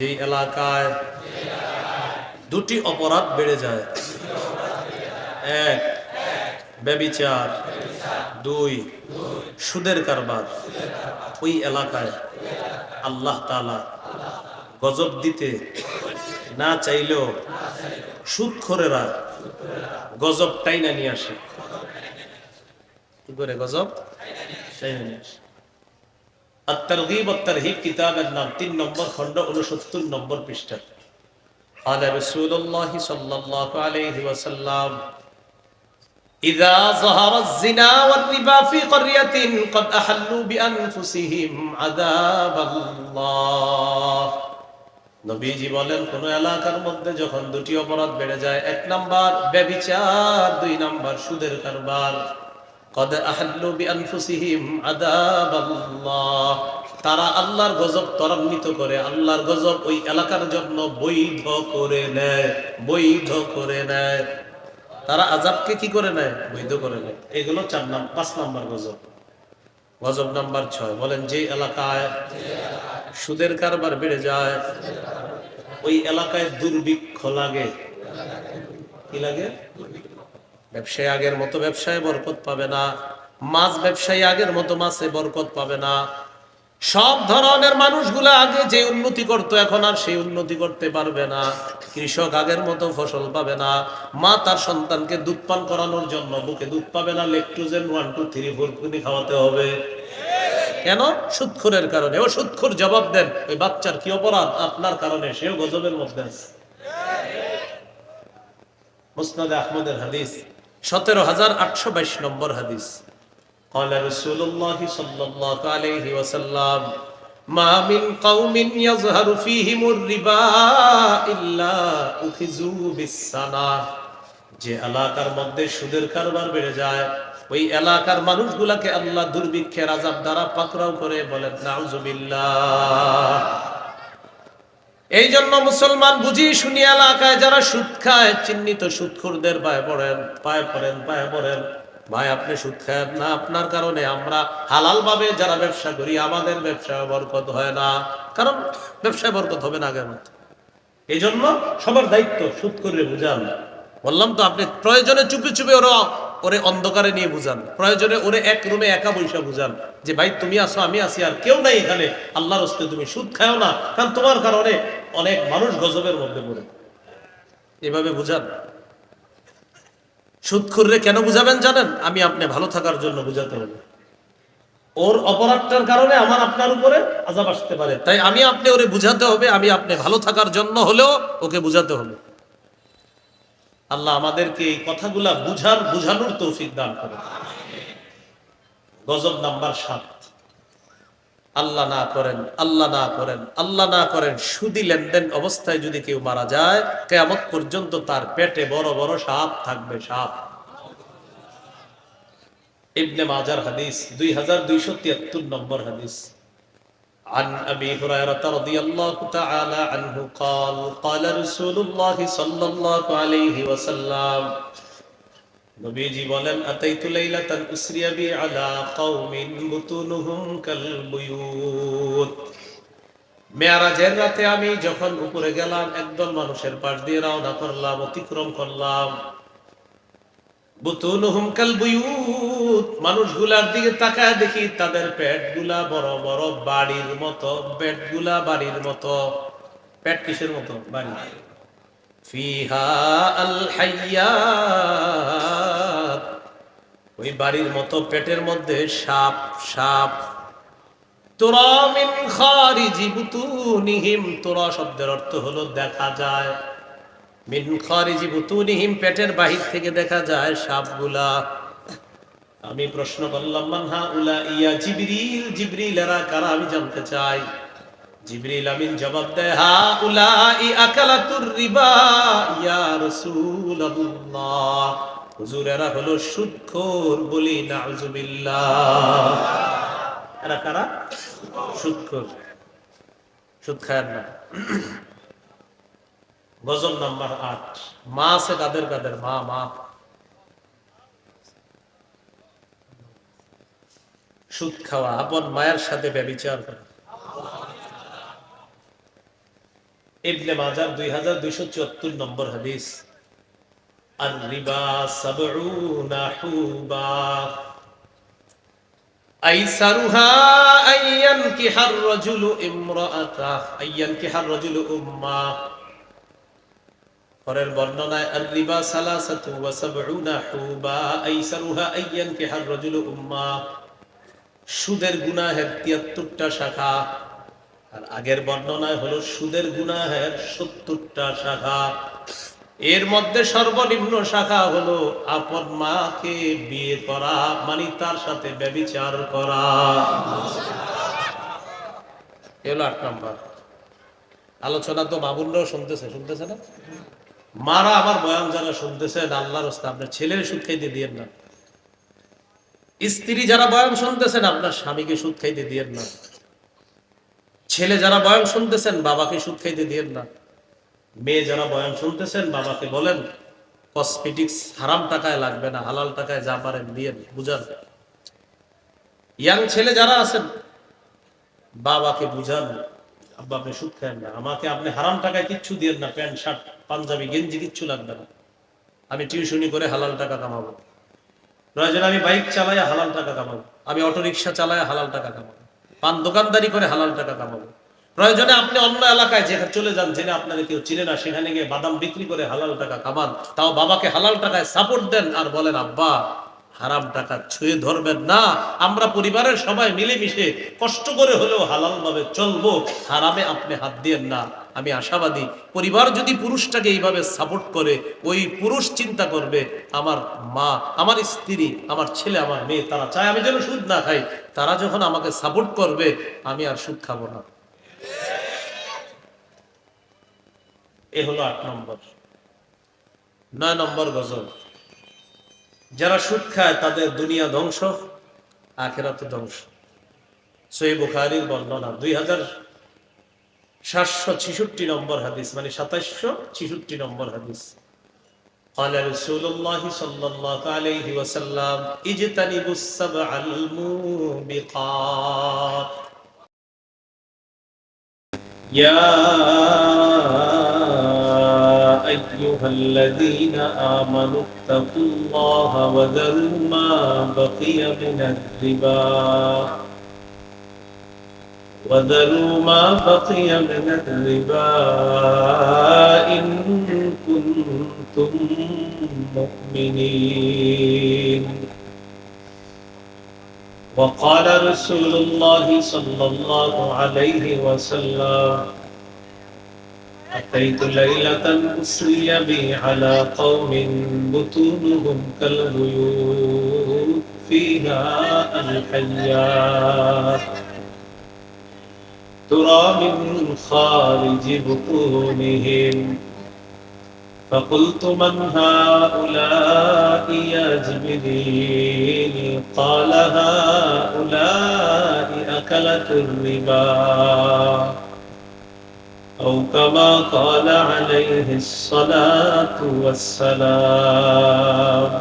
এই এলাকায় দুটি অপরাধ বেড়ে যায়। এক, ব্যভিচার। দুই, সুদের কারবার। ওই এলাকায় আল্লাহ তাআলা গজব দিতে না চাইলেও সুদখোরেরা গজব টাইনা নিয়ে আসে। কি করে গজব টাইনা নিয়ে আসে? আত-তারগীব ওয়াত-তারহীব কিতাবের নাম, ৩ নম্বর খণ্ড, ৬৯ নম্বর পৃষ্ঠা। قال رسول الله صلى الله عليه وسلم إذا ظهر الزنا والربا في قرية قد أحلوا بأنفسهم عذاب الله। নবীজি বলেন, কোন এলাকার মধ্যে যখন দুটি অপরাধ বেড়ে যায়, ১ নাম্বার ব্যভিচার, ২ নাম্বার সুদের কারবার, قد أحلوا بأنفسهم عذاب الله, তারা আল্লাহর গজব ত্বরান্বিত করে, আল্লাহর গজব ওই এলাকার জন্য বৈধ করে নেয়, বৈধ করে নেয়। তারা আযাবকে কি করে নেয়? বৈধ করে নেয়। এগুলো ৫ নাম্বার গজব। গজব নাম্বার ৬, বলেন যে এলাকায় সুদের কারবার বেড়ে যায়, ওই এলাকায় দুর্ভিক্ষ লাগে। কি লাগে? ব্যবসায়ী আগের মতো ব্যবসায় বরকত পাবে না, মাছ ব্যবসায়ী আগের মতো মাছে বরকত পাবে না। সব ধরনের মানুষগুলো আগে যে উন্নতি করতো এখন আর সেই উন্নতি করতে পারবে না। কৃষক আগের মতো ফসল পাবে না। মা তার সন্তানকে দুধ পান করানোর জন্য বুকে দুধ পাবে না, ল্যাকটোজেন 1 2 3 4 কিনে খাওয়াতে হবে। কেন? সুদখোরের কারণে। ও সুদখোর, জবাব দেন, ওই বাচ্চার কি অপরাধ? আপনার কারণে সেও গজবের মধ্যে আছে। মুসনাদে আহমদের হাদিস, ১৭,৮২২ নম্বর হাদিস। قال رسول الله صلى الله عليه وسلم ما من قوم يظهر فيهم الربا إلا أخذوا بالسنة। যে এলাকার মধ্যে সুদের কারবার বেড়ে যায়, ওই এলাকার মানুষগুলাকে আল্লাহ দুর্ভিক্ষের আযাব দ্বারা পাকড়াও করে। বলেন নাউযুবিল্লাহ। এই জন্য মুসলমান বুঝি শুনি এলাকায় যারা সুদ খায়, চিহ্নিত সুদখোরদের পায়ে পড়েন, পায়ে পড়েন, পায়ে পড়েন। ভাই, আপনি সুদ খায় না, আপনার কারণে আমরা হালাল ভাবে যারা ব্যবসা করি আমাদের ব্যবসায় বরকত হয় না। কারণ ব্যবসায় বরকত হবে না আগের মতো। এই জন্য সবার দায়িত্ব সুদ করে বুঝান। বললাম তো, আপনি প্রয়োজনে চুপি চুপি ওরে অন্ধকারে নিয়ে বুঝান, প্রয়োজনে ওরে এক রুমে একা বৈশা বুঝান যে ভাই তুমি আসো, আমি আসি, আর কেউ নাই এখানে, আল্লাহর রাস্তায় তুমি সুদ খাও না, কারণ তোমার কারণে অনেক মানুষ গজবের মধ্যে পড়ে। এভাবে বুঝান। সুদখোররে কেন বুঝাবেন জানেন? আমি আপনি ভালো থাকার জন্য বুঝাতে হবে। ওর অপরাধটার কারণে আমার আপনার উপরে আযাব আসতে পারে, তাই আমি আপনি ওরে বুঝাতে হবে, আমি আপনি ভালো থাকার জন্য হলেও ওকে বুঝাতে হবে। আল্লাহ আমাদেরকে এই কথাগুলা বুঝানোর তৌফিক দান করেন। গজব নাম্বার ৭, আল্লাহ না করেন, আল্লাহ না করেন, আল্লাহ না করেন, সুদী লেনদেন অবস্থায় যদি কেউ মারা যায়, কিয়ামত পর্যন্ত তার পেটে বড় বড় সাপ থাকবে, সাপ। ইবনে মাজার হাদিস, ২২৭৩ নম্বর হাদিস। عن أبي هريرة رضي الله تعالى عنه قال قال رسول الله صلى الله عليه وسلم, নবীজি বলেন, আতাইতু লাইলাতান উসরিয়া বি আলা কওমিন বুতুনুহুম কাল বুয়ুত। মেরাজের রাতে আমি যখন উপরে গেলাম, একদল মানুষের পাশ দিয়ে রওনা করলাম, অতিক্রম করলাম। বুতুনুহুম কাল বুয়ুত, মানুষগুলার দিকে তাকায় দেখি তাদের পেটগুলা বড় বড় বাড়ির মতো, পেটগুলা বাড়ির মতো। পেট কিসের মতো? বাড়ি। ফিহা আল হাইয়াত, ওই বাড়ির মতো পেটের মধ্যে সাপ, সাপ। তুরা মিন খারিজি বুতুনিহিম, তুরা শব্দের অর্থ হলো দেখা যায়, মিন খারিজি বুতুনিহিম, পেটের বাহির থেকে দেখা যায় সাপগুলা। আমি প্রশ্ন করলাম, মান হাউলা ইয়া জিবরিল, জিবরিল এরা কারা আমি জানতে চাই। জিবরিল আমিন জবাব দেয়, হাউলাই আকালাতুর রিবা ইয়া রাসূলুল্লাহ, হুজুর এরা হলো সুদখোর। বলি নাউযুবিল্লাহ। এরা কারা? সুদখোর, সুদ খায় না। গজব নাম্বার ৮, মা আছে কাদের কাদের? মা, মা সুদ খাওয়া, আপন মায়ের সাথে ব্যভিচার করা। ইবনে মাজাহ 2274 নম্বর হাদিস, আর রিবা সাবউনা হুবা আইসারুহা আইয়ান কিহার রাজুলু ইমরাআতাহ আইয়ান কিহার রাজুলু উম্মা। পরের বর্ণনায় আর রিবা সালাসাতু ওয়া সাবউনা হুবা আইসারুহা আইয়ান কিহার রাজুলু উম্মা। সুদের গুনাহের 73টা শাখা, আর আগের বর্ণনায় হলো সুদের গুনাহের 70টা শাখা। এর মধ্যে সর্বনিম্ন শাখা হলো আপন মাকে বিয়ে করা, মানে তার সাথে ব্যভিচার করা। এলো 8 নম্বর। আলোচনা তো বাবুলরাও শুনতেছে না? মারা আমার বয়ান যারা শুনতেছেন, আল্লাহর রাস্তায় আপনার ছেলের সুদ খাইতে দিয়েন না। স্ত্রী যারা বয়ান শুনতেছেন, আপনার স্বামীকে সুদ খাইতে দিয়েন না। ছেলে যারা বয়ান শুনতেছেন, বাবাকে সুদ খাইতে দিয়েন না। মেয়ে যারা বয়ান শুনতেছেন, বাবাকে বলেন কসমেটিক্স হারাম টাকায় লাগবে না, হালাল টাকায় যা পারেন দিয়ে বুঝান। ইয়াং ছেলে যারা আছেন, বাবাকে বুঝান, আব্বা আপনি সুদ খায়েন না, আমাকে আপনি হারাম টাকায় কিচ্ছু দিয়েন না, প্যান্ট শার্ট পাঞ্জাবি গেঞ্জি কিচ্ছু লাগবে না, আমি টিউশনি করে হালাল টাকা কামাবো। প্রয়োজন আমি বাইক চালায় হালাল টাকা কামাবো, আমি অটো রিক্সা চালায় হালাল টাকা কামাবো, পান দোকানদারি করে হালাল টাকা কামাবো। প্রয়োজনে আপনি অন্য এলাকায় যেখানে চলে যান, যেখানে আপনাকে কেউ চিনে না, সেখানে গিয়ে বাদাম বিক্রি করে হালাল টাকা কামান, তাও বাবাকে হালাল টাকায় সাপোর্ট দেন আর বলেন আব্বা হারাম টাকা ছুঁয়ে ধরবেন না, আমরা পরিবারের সবাই মিলেমিশে কষ্ট করে হলেও হালাল ভাবে চলবো, হারামে আপনি হাত দিয়েন না। আমি আশাবাদী পরিবার যদি পুরুষটাকে এইভাবে সাপোর্ট করে, ওই পুরুষ চিন্তা করবে আমার মা, আমার স্ত্রী, আমার ছেলে, আমার মেয়ে, তারা চায় আমি যেন সুদ না খাই, তারা যখন আমাকে সাপোর্ট করবে আমি আর সুদ খাবো না। এ হলো 8 নম্বর। 9 নম্বর গজল, যারা সুদ খায় তাদের দুনিয়া ধ্বংস, আখিরাত ধ্বংস। সহিহ বুখারীর বর্ণনা 2766 নম্বর হাদিস, মানে 2766 নম্বর হাদিস। قال رسول الله صلى الله عليه وسلم اجتنبوا السبع الموبقات يا أيها الذين آمنوا اتقوا الله وذروا ما بقي من الربا إن كنتم مؤمنين. وقال رسول الله صلى الله عليه وسلم أتيت ليلة أسري بي على قوم بطونهم كالبيوت فيها الحيات ترى من خارج بطونهم فقلت من هؤلاء يا جبريل؟ قال هؤلاء أكلة الربا أو كما قال عليه الصلاة والسلام.